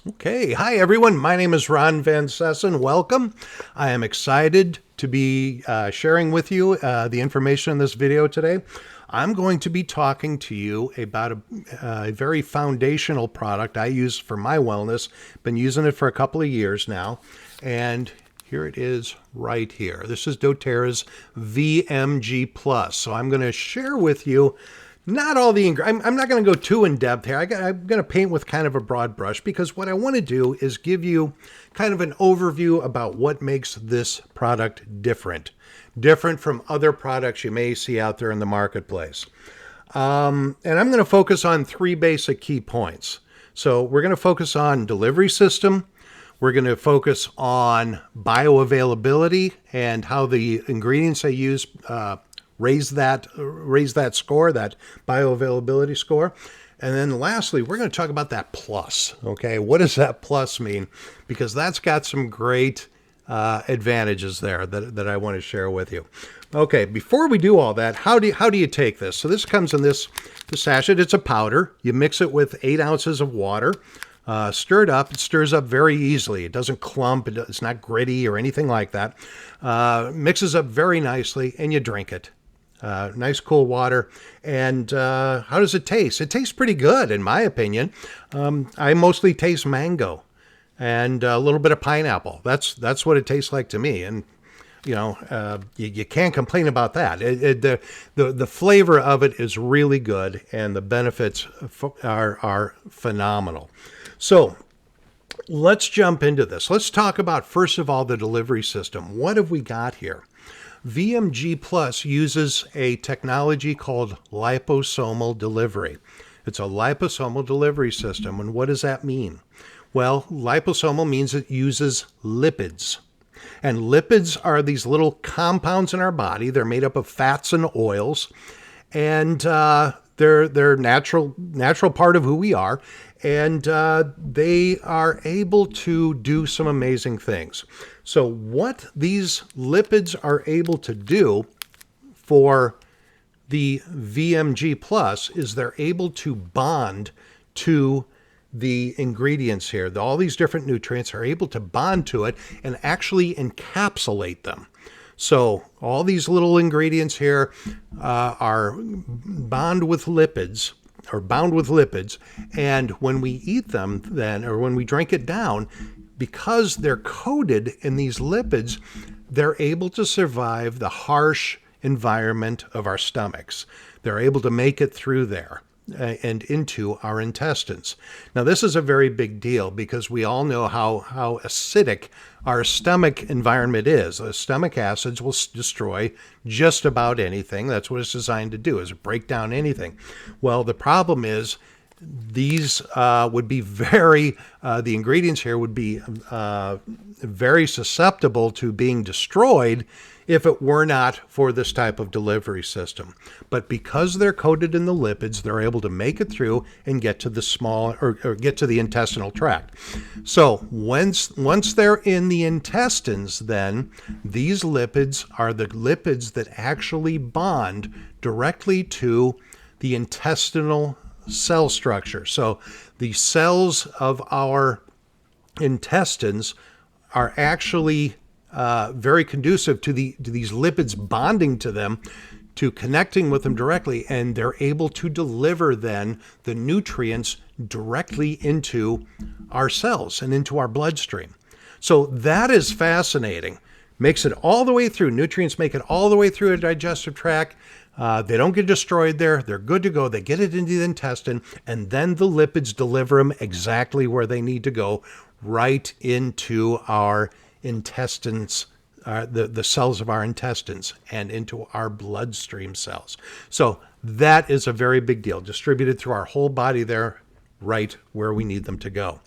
Okay, hi everyone. My name is Ron Van Sessen. Welcome. I am excited to be sharing with you the information in this video today. I'm going to be talking to you about a very foundational product I use for my wellness. Been using it for a couple of years now, and here it is right here. This is doTERRA's VMG Plus. So I'm going to share with you not all the ingredients. I'm not going to go too in depth here. I'm going to paint with kind of a broad brush because what I want to do is give you kind of an overview about what makes this product different from other products you may see out there in the marketplace. And I'm going to focus on three basic key points. So we're going to focus on delivery system. We're going to focus on bioavailability and how the ingredients I use raise that score, that bioavailability score. And then lastly, we're going to talk about that plus. Okay, what does that plus mean? Because that's got some great advantages there that I want to share with you. Okay, before we do all that, how do you take this? So this comes in this sachet. It's a powder. You mix it with 8 ounces of water. Stir it up. It stirs up very easily. It doesn't clump. It's not gritty or anything like that. Mixes up very nicely, and you drink it. Nice cool water. And how does it taste? It tastes pretty good, in my opinion. I mostly taste mango and a little bit of pineapple. That's what it tastes like to me. And you know, you can't complain about that. The flavor of it is really good, and the benefits are phenomenal. So let's jump into this. Let's talk about, first of all, the delivery system. What have we got here? VMG Plus uses a technology called liposomal delivery. It's a liposomal delivery system. And what does that mean? Well, liposomal means it uses lipids. And lipids are these little compounds in our body. They're made up of fats and oils. And they're natural part of who we are. And they are able to do some amazing things. So what these lipids are able to do for the VMG Plus is they're able to bond to the ingredients here. All these different nutrients are able to bond to it and actually encapsulate them. So all these little ingredients here are bound with lipids, and when we eat them then, or when we drink it down, because they're coated in these lipids, they're able to survive the harsh environment of our stomachs. They're able to make it through there and into our intestines. Now, this is a very big deal because we all know how acidic our stomach environment is. The stomach acids will destroy just about anything. That's what it's designed to do, is break down anything. Well, the problem is these would be the ingredients here would be very susceptible to being destroyed if it were not for this type of delivery system. But because they're coated in the lipids, they're able to make it through and get to the or get to the intestinal tract. So once they're in the intestines, then these lipids are the lipids that actually bond directly to the intestinal cell structure. So the cells of our intestines are actually very conducive to these lipids bonding to them, to connecting with them directly, and they're able to deliver then the nutrients directly into our cells and into our bloodstream. So that is fascinating. Makes it all the way through. Nutrients make it all the way through a digestive tract. They don't get destroyed there. They're good to go. They get it into the intestine, and then the lipids deliver them exactly where they need to go, right into our intestines, the cells of our intestines, and into our bloodstream cells. So that is a very big deal, distributed through our whole body there, right where we need them to go.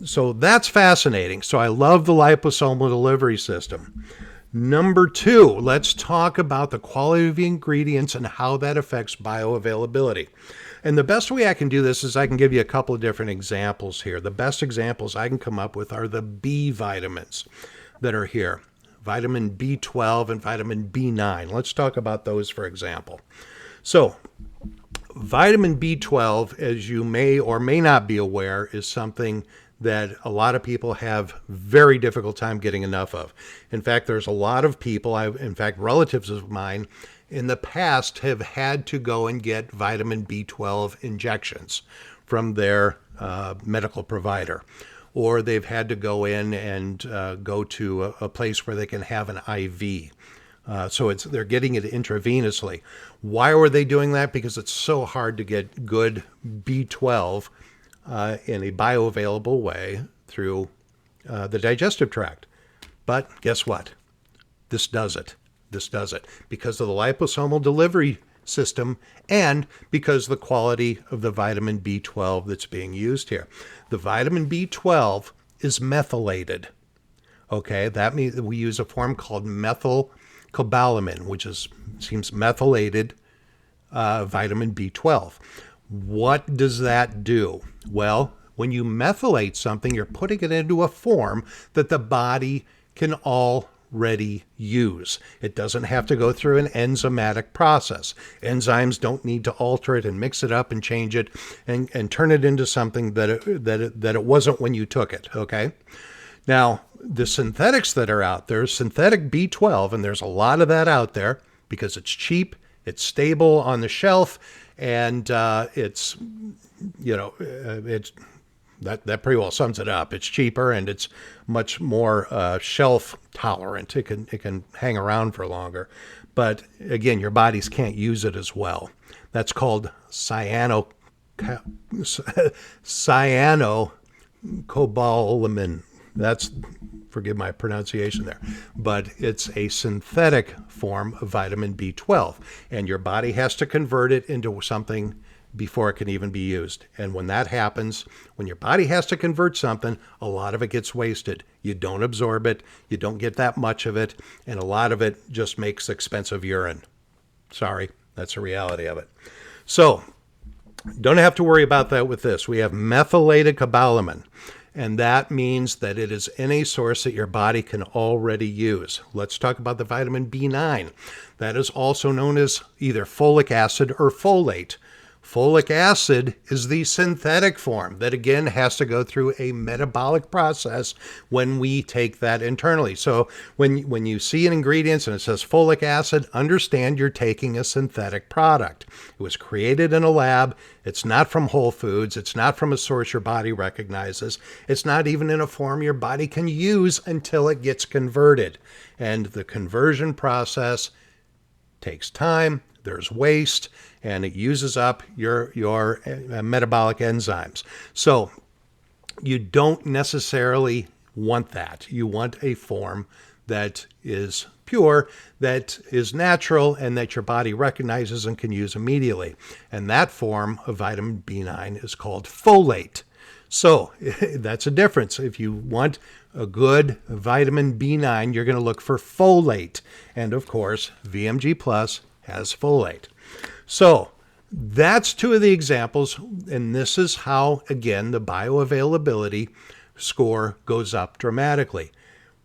So that's fascinating. So I love the liposomal delivery system. Number 2, let's talk about the quality of the ingredients and how that affects bioavailability. And the best way I can do this is I can give you a couple of different examples here. The best examples I can come up with are the B vitamins that are here. Vitamin B12 and vitamin B9. Let's talk about those, for example. So Vitamin B12, as you may or may not be aware, is something that a lot of people have very difficult time getting enough of. In fact, there's a lot of people, in fact, relatives of mine, in the past have had to go and get vitamin B12 injections from their medical provider. Or they've had to go in and go to a place where they can have an IV. So they're getting it intravenously. Why were they doing that? Because it's so hard to get good B12 in a bioavailable way through the digestive tract. But guess what? This does it. This does it because of the liposomal delivery system and because of the quality of the vitamin B12 that's being used here. The vitamin B12 is methylated. Okay, that means we use a form called methylcobalamin, which seems methylated vitamin B12. What does that do? Well, when you methylate something, you're putting it into a form that the body can already use. It doesn't have to go through an enzymatic process. Enzymes don't need to alter it and mix it up and change it and turn it into something that it wasn't when you took it, okay? Now, the synthetics that are out there, synthetic B12, and there's a lot of that out there because it's cheap, it's stable on the shelf, and it's that pretty well sums it up. It's cheaper and it's much more shelf tolerant. It can hang around for longer, but again, your bodies can't use it as well. That's called cyanocobalamin. Forgive my pronunciation there, but it's a synthetic form of vitamin B12, and your body has to convert it into something before it can even be used. And when that happens, when your body has to convert something, a lot of it gets wasted. You don't absorb it, you don't get that much of it, and a lot of it just makes expensive urine. Sorry, that's the reality of it. So, don't have to worry about that with this. We have methylated cobalamin. And that means that it is in a source that your body can already use. Let's talk about the vitamin B9. That is also known as either folic acid or folate. Folic acid is the synthetic form that, again, has to go through a metabolic process when we take that internally. So when you see an ingredient and it says folic acid, understand you're taking a synthetic product. It was created in a lab. It's not from Whole Foods. It's not from a source your body recognizes. It's not even in a form your body can use until it gets converted. And the conversion process takes time. There's waste, and it uses up your metabolic enzymes. So you don't necessarily want that. You want a form that is pure, that is natural, and that your body recognizes and can use immediately. And that form of vitamin B9 is called folate. So that's a difference. If you want a good vitamin B9, you're going to look for folate. And of course, VMG Plus has folate. So that's two of the examples, and this is how, again, the bioavailability score goes up dramatically.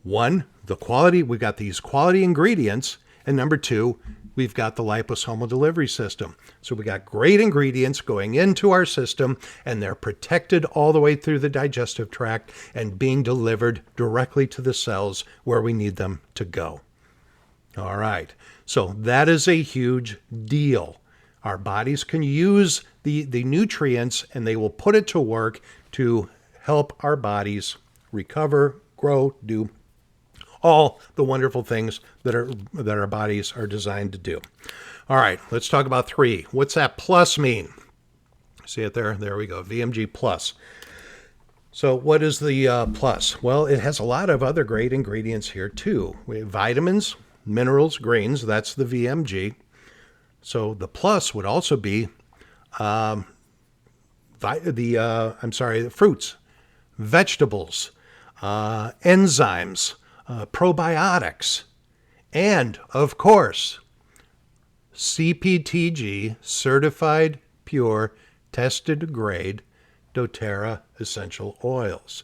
One, the quality, we've got these quality ingredients, and number two, we've got the liposomal delivery system. So we got great ingredients going into our system, and they're protected all the way through the digestive tract and being delivered directly to the cells where we need them to go. All right. So that is a huge deal. Our bodies can use the nutrients and they will put it to work to help our bodies recover, grow, do all the wonderful things that our bodies are designed to do. All right, let's talk about 3. What's that plus mean? See it there? There we go, VMG plus. So what is the plus? Well, it has a lot of other great ingredients here too. We have vitamins, minerals, grains, that's the VMG. So the plus would also be the fruits, vegetables, enzymes, probiotics, and of course, CPTG, certified, pure, tested grade doTERRA essential oils.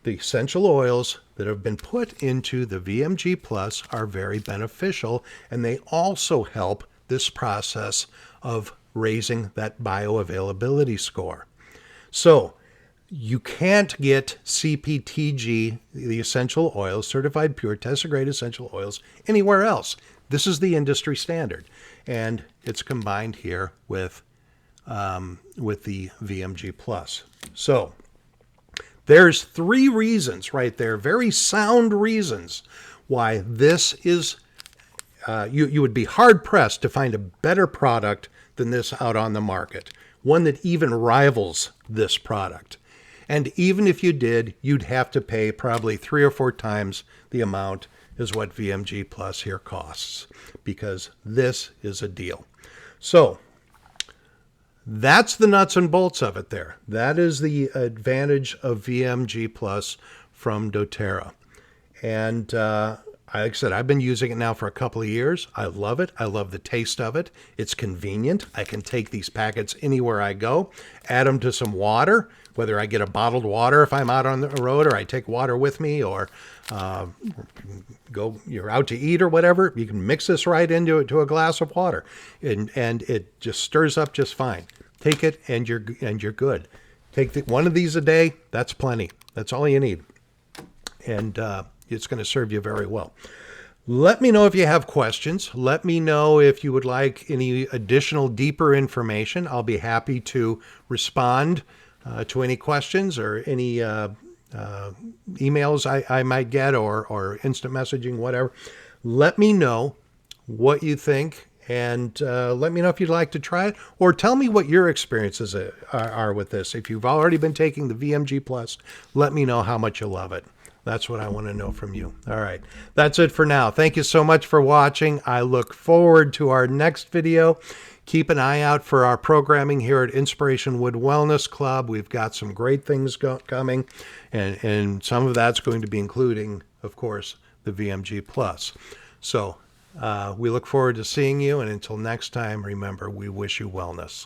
The essential oils that have been put into the VMG Plus are very beneficial, and they also help this process of raising that bioavailability score. So you can't get CPTG, the essential oils, certified pure, tested grade essential oils, anywhere else. This is the industry standard, and it's combined here with the VMG Plus. So there's 3 reasons right there, very sound reasons, why this is, you would be hard-pressed to find a better product than this out on the market, one that even rivals this product. And even if you did, you'd have to pay probably 3 or 4 times the amount as what VMG Plus here costs, because this is a deal. So that's the nuts and bolts of it there. That is the advantage of VMG Plus from doTERRA. And like I said, I've been using it now for a couple of years. I love it. I love the taste of it. It's convenient. I can take these packets anywhere I go, add them to some water, whether I get a bottled water if I'm out on the road, or I take water with me, or you're out to eat or whatever. You can mix this right into it, to a glass of water, and it just stirs up just fine. Take it and you're good. Take one of these a day. That's plenty. That's all you need, and it's going to serve you very well. Let me know if you have questions. Let me know if you would like any additional deeper information. I'll be happy to respond to any questions or any emails I might get, or instant messaging, whatever. Let me know what you think, and let me know if you'd like to try it, or tell me what your experiences are with this. If you've already been taking the VMG Plus, let me know how much you love it. That's what I want to know from you. All right, that's it for now. Thank you so much for watching. I look forward to our next video. Keep an eye out for our programming here at Inspiration Wood Wellness Club. We've got some great things coming, and some of that's going to be including, of course, the VMG Plus. So we look forward to seeing you, and until next time, remember, we wish you wellness.